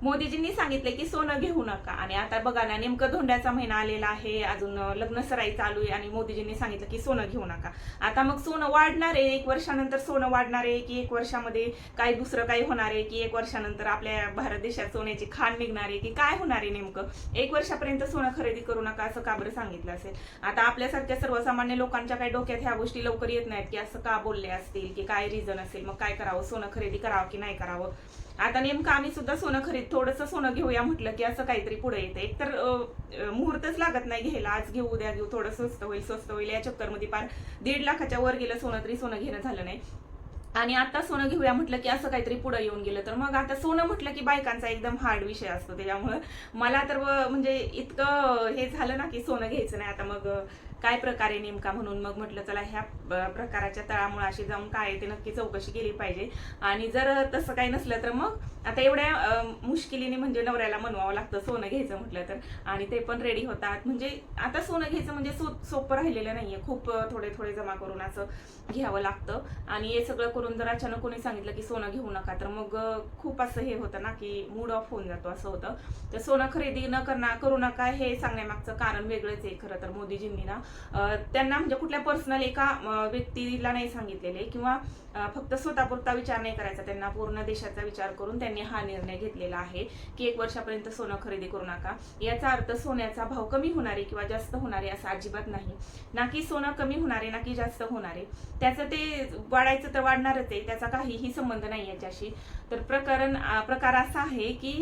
मोदीजींनी सांगितले की सोनं घेऊ नका. आणि आता बघा ना, नेमकं धोंड्याचा महिना आलेला आहे, अजून लग्न सराई चालू आहे आणि मोदीजींनी सांगितलं की सोनं घेऊ नका. आता मग सोनं वाढणार आहे, 1 वर्षानंतर सोनं वाढणार आहे की 1 वर्षामध्ये काही दुसरं काही होणार आहे की 1 वर्षानंतर आपल्या भारत देशात सोन्याची खाण निघणार आहे की काय होणार आहे नेमकं? 1 वर्षापर्यंत सोनं खरेदी करू नका असं का बरं सांगितलं असेल? आता आपल्यासारख्या सर्वसामान्य लोकांच्या काही डोक्यात ह्या गोष्टी लवकर येत नाहीत की असं का बोलले असतील की काय रिझन असेल, मग काय करावं, सोनं खरेदी करावं की नाही करावं. आता नेमकं आम्ही सुद्धा सोनं थोडंसं सोनं घेऊया म्हटलं की असं काहीतरी पुढे येतं. एकतर मुहूर्तच लागत नाही घ्यायला, आज घेऊ उद्या घेऊ, थोडं स्वस्त होईल या चक्करमध्ये पार 1.5 लाखाच्या वर गेलं सोनं तरी सोनं घेणं झालं नाही. आणि आता सोनं घेऊया म्हटलं की असं काहीतरी पुढे येऊन गेलं. तर मग आता सोनं म्हटलं की बायकांचा एकदम हार्ड विषय असतो, त्याच्यामुळं मला तर म्हणजे इतकं हे झालं ना की सोनं घ्यायचं नाही. आता मग काय प्रकार आहे नेमका, म्हणून मग म्हटलं चला ह्या प्रकाराच्या तळामुळाशी जाऊन काय आहे ते नक्की चौकशी केली पाहिजे. आणि जर तसं काही नसलं तर मग आता एवढ्या मुश्किलीने म्हणजे नवऱ्याला म्हणवावं लागतं सोनं घ्यायचं म्हटलं तर, आणि ते पण रेडी होतात. म्हणजे आता सोनं घ्यायचं म्हणजे सोपं राहिलेलं नाहीये, खूप थोडे थोडे जमा करून असं घ्यावं लागतं. आणि हे सगळं करून जर अचानक कोणी सांगितलं की सोनं घेऊ नका तर मग खूप असं हे होतं ना की मूड ऑफ होऊन जातो, असं होतं. तर सोनं खरेदी करू नका हे सांगण्यामागचं कारण वेगळंच आहे खरं तर. मोदीजींनी ना त्यांना म्हणजे कुठल्या पर्सनल एका व्यक्तीला नाही सांगितलेले किंवा फक्त स्वतःपुरता विचार नाही करायचा, त्यांना पूर्ण देशाचा विचार करून त्यांनी हा निर्णय घेतलेला आहे की 1 वर्षापर्यंत सोनं खरेदी करू नका. याचा अर्थ सोन्याचा भाव कमी होणार आहे किंवा जास्त होणार आहे असं अजिबात नाही. ना की सोनं कमी होणार आहे ना की जास्त होणार आहे, त्याचं ते वाढायचं तर वाढणारच आहे, त्याचा काहीही संबंध नाही याच्याशी. तर प्रकार असा आहे की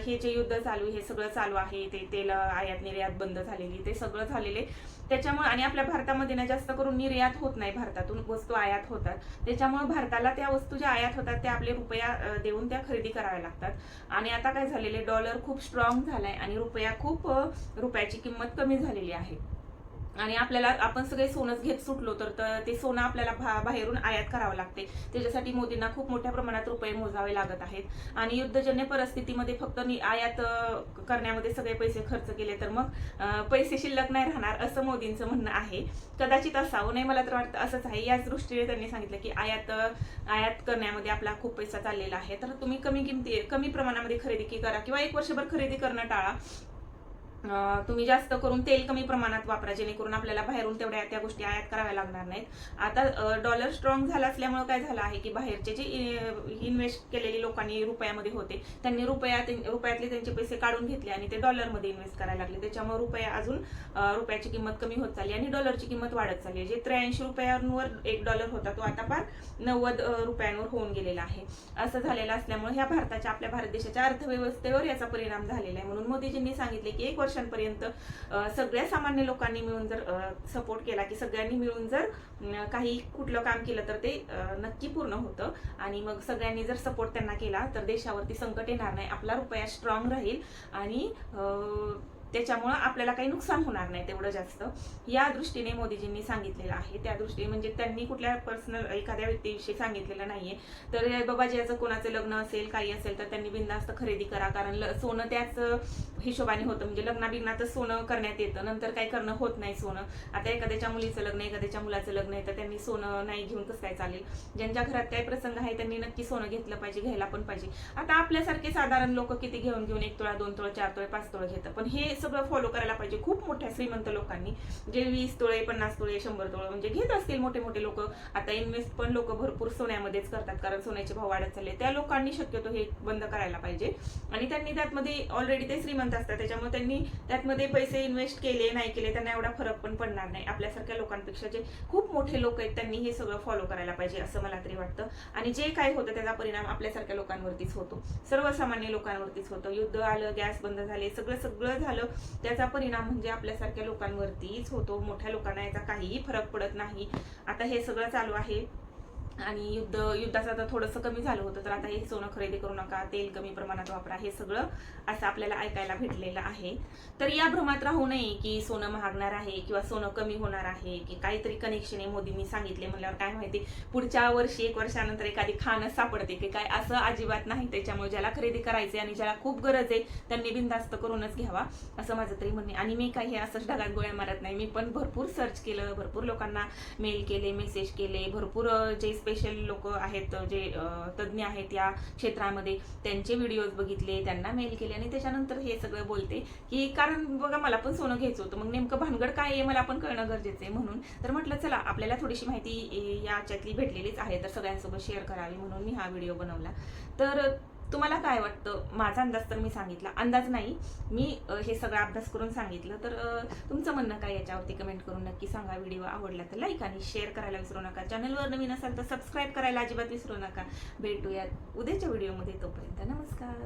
हे जे युद्ध चालू हे सगळं चालू आहे, ते तेल आयात निर्यात बंद झालेली, ते सगळं झालेले त्याच्यामुळे. आणि आपल्या भारतामध्ये ना जास्त करून निर्यात होत नाही, भारतातून वस्तू आयात होतात. त्याच्यामुळे भारताला त्या वस्तू ज्या आयात होतात त्या आपले रुपया देऊन त्या खरेदी कराव्या लागतात. आणि आता काय झालेले, डॉलर खूप स्ट्रॉंग झालाय आणि रुपयाची किंमत कमी झालेली आहे. आणि आपण सगळे सोनंच घेत सुटलो तर ते सोनं आपल्याला बाहेरून आयात करावं लागते. त्याच्यासाठी मोदींना खूप मोठ्या प्रमाणात रुपये मोजावे लागत आहेत. आणि युद्धजन्य परिस्थितीमध्ये फक्त आयात करण्यामध्ये सगळे पैसे खर्च केले तर मग पैसे शिल्लक नाही राहणार असं मोदींचं म्हणणं आहे. कदाचित असावं नाही, मला तर वाटतं असंच आहे. याच दृष्टीने त्यांनी सांगितलं की आयात करण्यामध्ये आपला खूप पैसा चाललेला आहे, तर तुम्ही कमी प्रमाणामध्ये खरेदी करा किंवा 1 वर्षभर खरेदी करणं टाळा. तुम्ही जास्त करून तेल कमी प्रमाणात वापरा, जेणेकरून आपल्याला बाहेरून तेवढ्या त्या गोष्टी आयात कराव्या लागणार नाहीत. आता डॉलर स्ट्रॉंग झाला असल्यामुळे काय झालं आहे की बाहेरचे जे इन्व्हेस्ट केलेले लोकांनी रुपयामध्ये होते त्यांनी रुपयातले त्यांचे पैसे काढून घेतले आणि ते डॉलरमध्ये इन्व्हेस्ट करायला लागले. त्याच्यामुळे रुपयाची किंमत कमी होत चालली आणि डॉलरची किंमत वाढत चालली. जे 83 रुपयांवर $1 होता तो आता फार 90 रुपयांवर होऊन गेलेला आहे. असं झालेलं असल्यामुळे आपल्या भारत देशाच्या अर्थव्यवस्थेवर याचा परिणाम झालेला आहे. म्हणून मोदीजींनी सांगितले की 1 वर्षांपर्यंत सगळ्या सामान्य लोकांनी मिळून जर सपोर्ट केला की सगळ्यांनी मिळून जर काही कुठलं काम केलं तर ते नक्की पूर्ण होतं. आणि मग सगळ्यांनी जर सपोर्ट त्यांना केला तर देशावरती संकट येणार नाही, आपला रुपया स्ट्रॉंग राहील आणि त्याच्यामुळं आपल्याला काही नुकसान होणार नाही तेवढं जास्त. या दृष्टीने मोदीजींनी सांगितलेलं आहे. त्या दृष्टीने म्हणजे त्यांनी कुठल्या पर्सनल एखाद्या व्यक्तीविषयी सांगितलेलं नाहीये. तर बाबा ज्याचं कोणाचं लग्न असेल काही असेल तर त्यांनी बिनधास्त खरेदी करा, कारण सोनं त्याच हिशोबाने होतं. म्हणजे लग्नाबिग्नातच सोनं करण्यात येतं, नंतर काही करणं होत नाही सोनं. आता एखाद्याच्या मुलीचं लग्न, एखाद्याच्या मुलाचं लग्न आहे तर त्यांनी सोनं नाही घेऊन कसं काय चालेल. ज्यांच्या घरात काही प्रसंग आहे त्यांनी नक्की सोनं घेतलं पाहिजे, घ्यायला पण पाहिजे. आता आपल्यासारखे साधारण लोक किती घेऊन 1 तोळा 2 तोळा 4 तोळे 5 तोळे घेतात, पण हे सगळं फॉलो करायला पाहिजे खूप मोठ्या श्रीमंत लोकांनी, जे 20 तोळे 50 तोळे 100 तोळे म्हणजे घेत असतील मोठे मोठे लोक. आता इन्व्हेस्ट पण लोक भरपूर सोन्यामध्येच करतात, कारण सोन्याचे भाव वाढत चालले. त्या लोकांनी शक्यतो हे बंद करायला पाहिजे. आणि त्यांनी त्यातमध्ये ऑलरेडी ते श्रीमंत असतात, त्याच्यामुळे त्यांनी त्यातमध्ये पैसे इन्व्हेस्ट केले नाही केले त्यांना एवढा फरक पण पडणार नाही. आपल्यासारख्या लोकांपेक्षा जे खूप मोठे लोक आहेत त्यांनी हे सगळं फॉलो करायला पाहिजे असं मला तरी वाटतं. आणि जे काय होतं त्याचा परिणाम आपल्यासारख्या लोकांवरतीच होतो, सर्वसामान्य लोकांवरतीच होतं. युद्ध आलं, गॅस बंद झाले, सगळं झालं, त्याचा परिणाम म्हणजे आपल्यासारख्या लोकांवरतीच होतो. मोठ्या लोकांना याचा काहीही फरक पडत नाही. आता हे सगळं चालू आहे आणि युद्धाचं आता थोडंसं कमी झालं होतं, तर आता हे सोनं खरेदी करू नका, तेल कमी प्रमाणात वापरा, हे सगळं असं आपल्याला ऐकायला भेटलेलं आहे. तर या भ्रमात राहू नये की सोनं महागणार आहे किंवा सोनं कमी होणार आहे की काहीतरी कनेक्शन आहे मोदींनी सांगितले म्हणल्यावर काय माहिती पुढच्या वर्षी 1 वर्षानंतर एखादी खाणच सापडते की काय, असं अजिबात नाही. त्याच्यामुळे ज्याला खरेदी करायचे आणि ज्याला खूप गरज आहे त्यांनी बिनधास्त करूनच घ्यावा असं माझं तरी म्हणणे. आणि मी काही असंच ढगात गोळ्या मारत नाही, मी पण भरपूर सर्च केलं, भरपूर लोकांना मेल केले, मेसेज केले, भरपूर जे स्पेशल लोक आहेत जे तज्ज्ञ आहेत या क्षेत्रामध्ये, त्यांचे व्हिडिओज बघितले, त्यांना मेल केले आणि त्याच्यानंतर हे सगळं बोलते की कारण बघा मला पण सोनं घ्यायचं होतं, मग नेमकं भानगड काय आहे मला पण कळणं गरजेचं आहे. म्हणून तर म्हटलं चला आपल्याला थोडीशी माहिती याच्यातली भेटलेलीच आहे तर सगळ्यांसोबत शेअर करावी म्हणून मी हा व्हिडिओ बनवला. तर तुम्हाला काय वाटतं? माझा अंदाज तर मी सांगितला, अंदाज नाही मी हे सगळं अभ्यास करून सांगितलं. तर तुमचं म्हणणं काय याच्यावरती कमेंट करून नक्की सांगा. व्हिडिओ आवडला तर लाईक आणि शेअर करायला विसरू नका. चॅनलवर नवीन असाल तर सबस्क्राईब करायला अजिबात विसरू नका. भेटूयात उद्याच्या व्हिडिओमध्ये, तोपर्यंत नमस्कार.